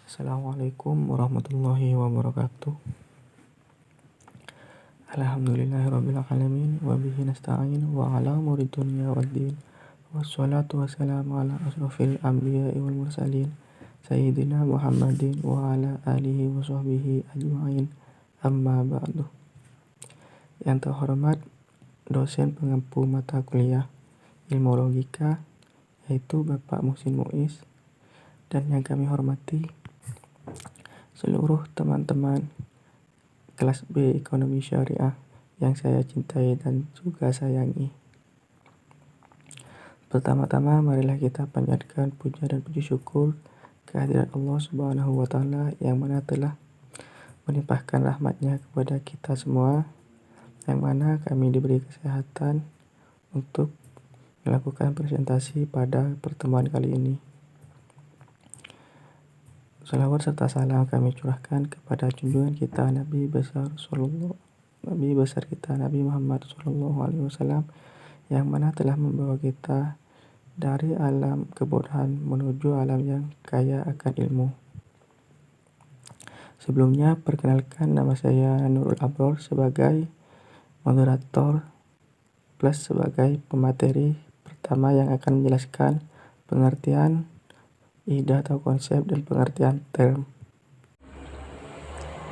Assalamualaikum warahmatullahi wabarakatuh. Alhamdulillahirrabbilalamin. Wabihi nasta'in wa ala umuri dunya waddin. Wassalatu wassalamu ala asrafil anbiya'i wal mursalin Sayyidina Muhammadin wa ala alihi wa sahbihi ajma'in. Amma ba'du. Yang terhormat dosen pengampu mata kuliah ilmu logika, yaitu Bapak Muhsin Muiz, dan yang kami hormati seluruh teman-teman kelas B Ekonomi Syariah yang saya cintai dan juga sayangi. Pertama-tama marilah kita panjatkan puja dan puji syukur kehadirat Allah Subhanahu wa Ta'ala yang mana telah melimpahkan rahmatnya kepada kita semua, yang mana kami diberi kesehatan untuk melakukan presentasi pada pertemuan kali ini. Salawat serta salam kami curahkan kepada junjungan kita Nabi besar kita Nabi Muhammad SAW, yang mana telah membawa kita dari alam kebodohan menuju alam yang kaya akan ilmu. Sebelumnya perkenalkan, nama saya Nurul Abror sebagai moderator plus sebagai pemateri pertama yang akan menjelaskan pengertian ide atau konsep dan pengertian term.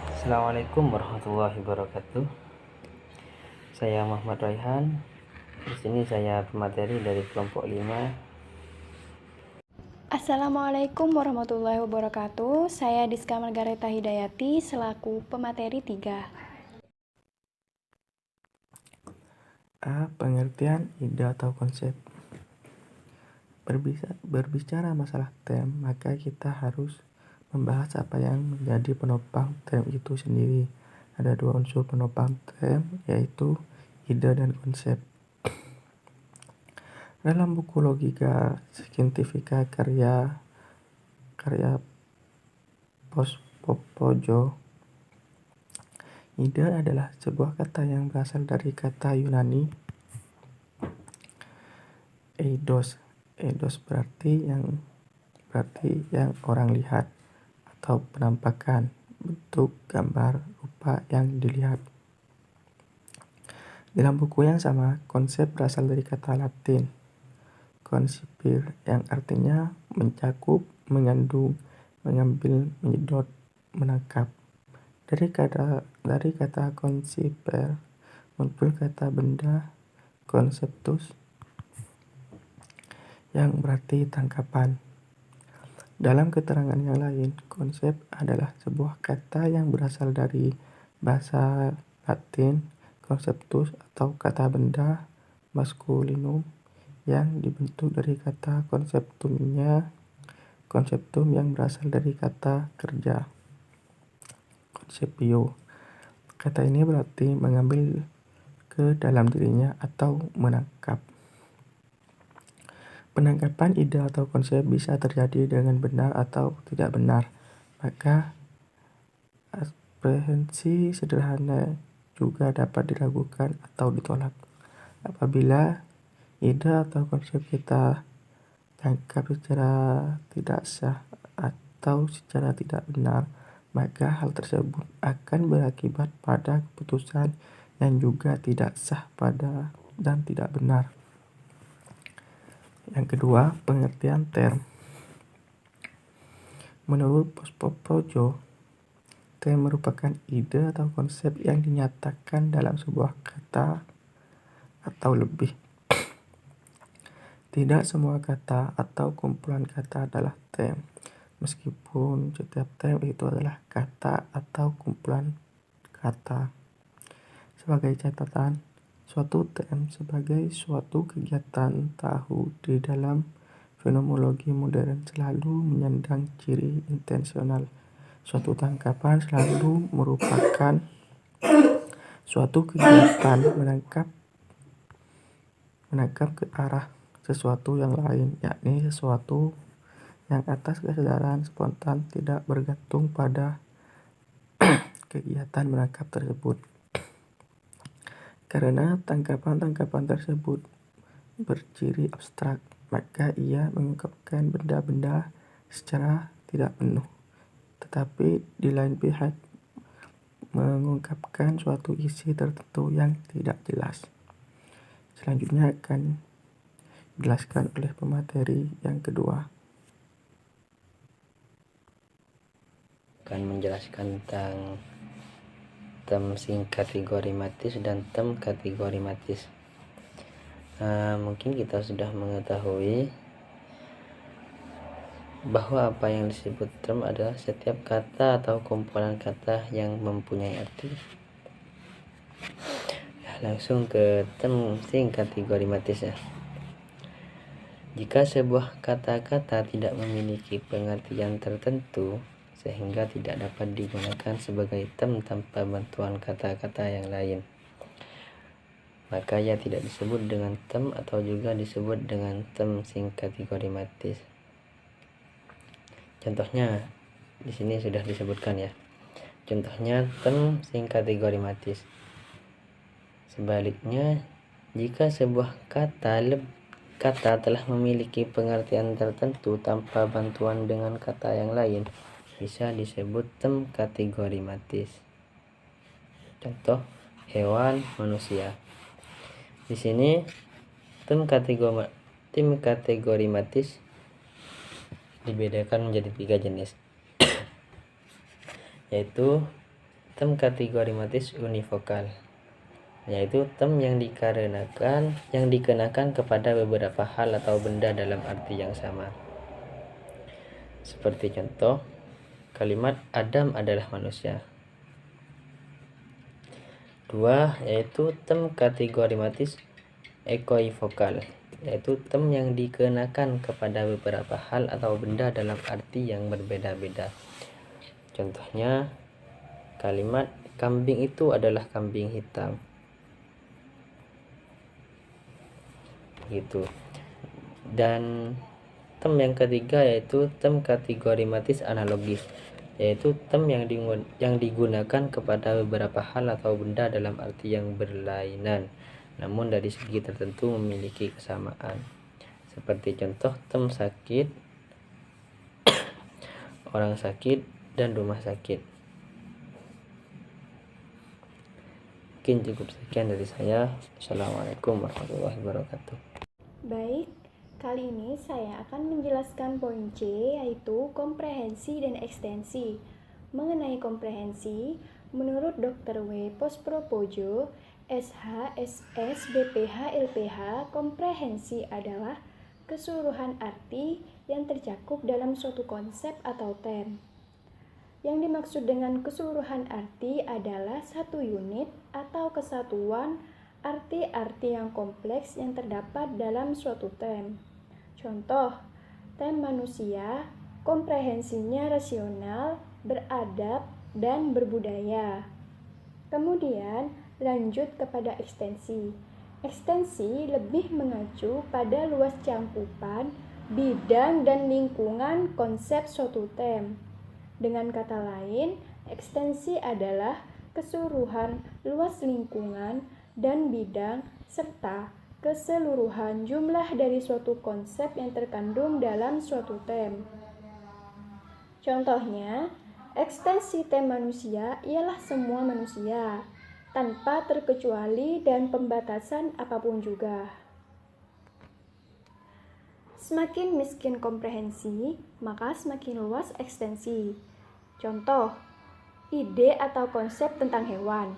Assalamualaikum warahmatullahi wabarakatuh. Saya Muhammad Raihan. Di sini saya pemateri dari kelompok 5. Assalamualaikum warahmatullahi wabarakatuh. Saya Diska Margareta Hidayati selaku pemateri 3. A. Pengertian ide atau konsep. Berbicara masalah term, maka kita harus membahas apa yang menjadi penopang term itu sendiri. Ada dua unsur penopang term, yaitu ide dan konsep. Dalam buku logika scientifica karya Pospopogio, ide adalah sebuah kata yang berasal dari kata Yunani eidos. Eidos berarti yang orang lihat atau penampakan, bentuk, gambar, rupa yang dilihat. Dalam buku yang sama, konsep berasal dari kata Latin concipere, yang artinya mencakup, mengandung, mengambil, menyedot, menangkap. Dari kata concipere muncul kata benda conceptus, yang berarti tangkapan. Dalam keterangan yang lain, konsep adalah sebuah kata yang berasal dari bahasa Latin conceptus atau kata benda maskulinum yang dibentuk dari kata conceptum yang berasal dari kata kerja conceptio. Kata ini berarti mengambil ke dalam dirinya atau menangkap. Penangkapan ide atau konsep bisa terjadi dengan benar atau tidak benar. Maka aprehensi sederhana juga dapat diragukan atau ditolak. Apabila ide atau konsep kita tangkap secara tidak sah atau secara tidak benar, maka hal tersebut akan berakibat pada keputusan yang juga tidak sah dan tidak benar. Yang kedua, pengertian term. Menurut Pospopogio, term merupakan ide atau konsep yang dinyatakan dalam sebuah kata atau lebih. Tidak semua kata atau kumpulan kata adalah term, meskipun setiap term itu adalah kata atau kumpulan kata. Sebagai catatan, suatu term sebagai suatu kegiatan tahu di dalam fenomenologi modern selalu menyandang ciri intensional. Suatu tangkapan selalu merupakan suatu kegiatan menangkap ke arah sesuatu yang lain, yakni sesuatu yang atas kesadaran spontan tidak bergantung pada kegiatan menangkap tersebut. Karena tangkapan-tangkapan tersebut berciri abstrak, maka ia mengungkapkan benda-benda secara tidak penuh. tetapi di lain pihak mengungkapkan suatu isi tertentu yang tidak jelas. Selanjutnya akan dijelaskan oleh pemateri yang kedua. Akan menjelaskan tentang tem sing kategori matis dan tem kategori matis. Mungkin kita sudah mengetahui bahwa apa yang disebut tem adalah setiap kata atau kumpulan kata yang mempunyai arti. Langsung ke tem sing kategori matis ya. Jika sebuah kata-kata tidak memiliki pengertian tertentu sehingga tidak dapat digunakan sebagai tem tanpa bantuan kata-kata yang lain, maka ia tidak disebut dengan tem atau juga disebut dengan tem sing kategori matis. Contohnya di sini sudah disebutkan ya. Contohnya tem sing kategori matis. Sebaliknya, jika sebuah kata telah memiliki pengertian tertentu tanpa bantuan dengan kata yang lain, bisa disebut tem kategori matis. Contoh hewan, manusia. Di sini tem kategori matis dibedakan menjadi 3 jenis, yaitu tem kategori matis univokal, yaitu tem yang dikenakan kepada beberapa hal atau benda dalam arti yang sama. Seperti contoh kalimat Adam adalah manusia. 2. Yaitu tem kategori matis ekoivokal, yaitu tem yang dikenakan kepada beberapa hal atau benda dalam arti yang berbeda-beda. Contohnya kalimat kambing itu adalah kambing hitam. Gitu. Dan tem yang ketiga yaitu tem kategori matis analogis, yaitu tem yang digunakan kepada beberapa hal atau benda dalam arti yang berlainan, namun dari segi tertentu memiliki kesamaan. Seperti contoh tem sakit, orang sakit, dan rumah sakit. Mungkin cukup sekian dari saya. Assalamualaikum warahmatullahi wabarakatuh. Baik, kali ini saya akan menjelaskan poin C, yaitu komprehensi dan ekstensi. Mengenai komprehensi, menurut Dr. W. Pospropojo, SH, SS, BPH, LPH, komprehensi adalah keseluruhan arti yang tercakup dalam suatu konsep atau term. Yang dimaksud dengan keseluruhan arti adalah satu unit atau kesatuan arti-arti yang kompleks yang terdapat dalam suatu term. Contoh, term manusia, komprehensinya rasional, beradab, dan berbudaya. Kemudian, lanjut kepada ekstensi. Ekstensi lebih mengacu pada luas cakupan, bidang, dan lingkungan konsep suatu term. Dengan kata lain, ekstensi adalah keseluruhan luas lingkungan dan bidang serta keseluruhan jumlah dari suatu konsep yang terkandung dalam suatu term. Contohnya, ekstensi term manusia ialah semua manusia, tanpa terkecuali dan pembatasan apapun juga. Semakin miskin komprehensi, maka semakin luas ekstensi. Contoh, ide atau konsep tentang hewan.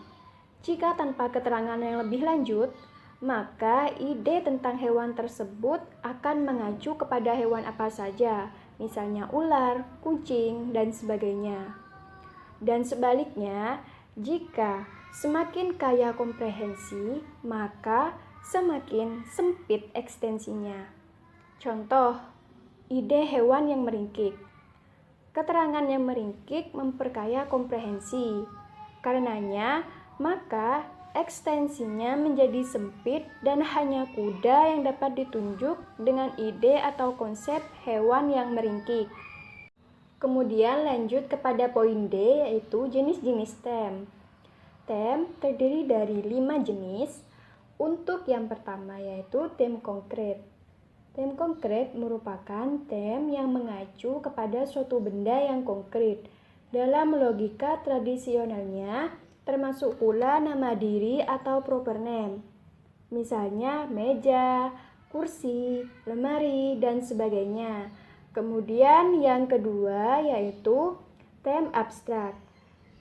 Jika tanpa keterangan yang lebih lanjut, maka ide tentang hewan tersebut akan mengacu kepada hewan apa saja, misalnya ular, kucing, dan sebagainya. Dan sebaliknya, jika semakin kaya komprehensi, maka semakin sempit ekstensinya. Contoh, ide hewan yang meringkik. Keterangan yang meringkik memperkaya komprehensi. Karenanya, maka ekstensinya menjadi sempit dan hanya kuda yang dapat ditunjuk dengan ide atau konsep hewan yang meringkik. Kemudian lanjut kepada poin D, yaitu jenis-jenis term. Term terdiri dari 5 jenis. Untuk yang pertama yaitu term konkret. Term konkret merupakan term yang mengacu kepada suatu benda yang konkret. Dalam logika tradisionalnya, termasuk pula nama diri atau proper name. Misalnya meja, kursi, lemari, dan sebagainya. Kemudian yang kedua yaitu term abstrak.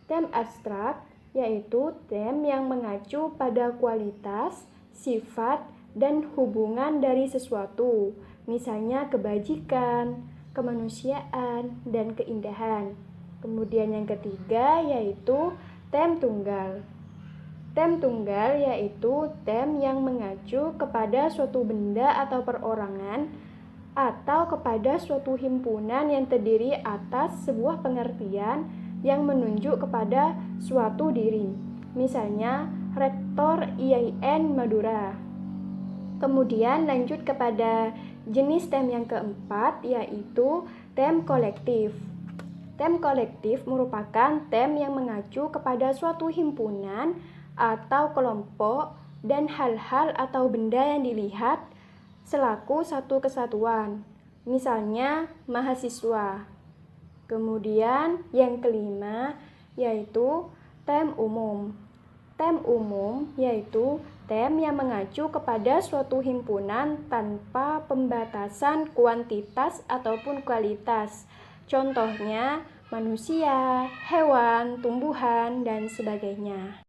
Term abstrak yaitu term yang mengacu pada kualitas, sifat, dan hubungan dari sesuatu. Misalnya kebajikan, kemanusiaan, dan keindahan. Kemudian yang ketiga yaitu term tunggal. Term tunggal yaitu term yang mengacu kepada suatu benda atau perorangan atau kepada suatu himpunan yang terdiri atas sebuah pengertian yang menunjuk kepada suatu diri. Misalnya Rektor IAIN Madura. Kemudian lanjut kepada jenis term yang keempat yaitu term kolektif. Term kolektif merupakan term yang mengacu kepada suatu himpunan atau kelompok dan hal-hal atau benda yang dilihat selaku satu kesatuan. Misalnya mahasiswa. Kemudian yang kelima yaitu term umum. Term umum yaitu term yang mengacu kepada suatu himpunan tanpa pembatasan kuantitas ataupun kualitas. Contohnya manusia, hewan, tumbuhan, dan sebagainya.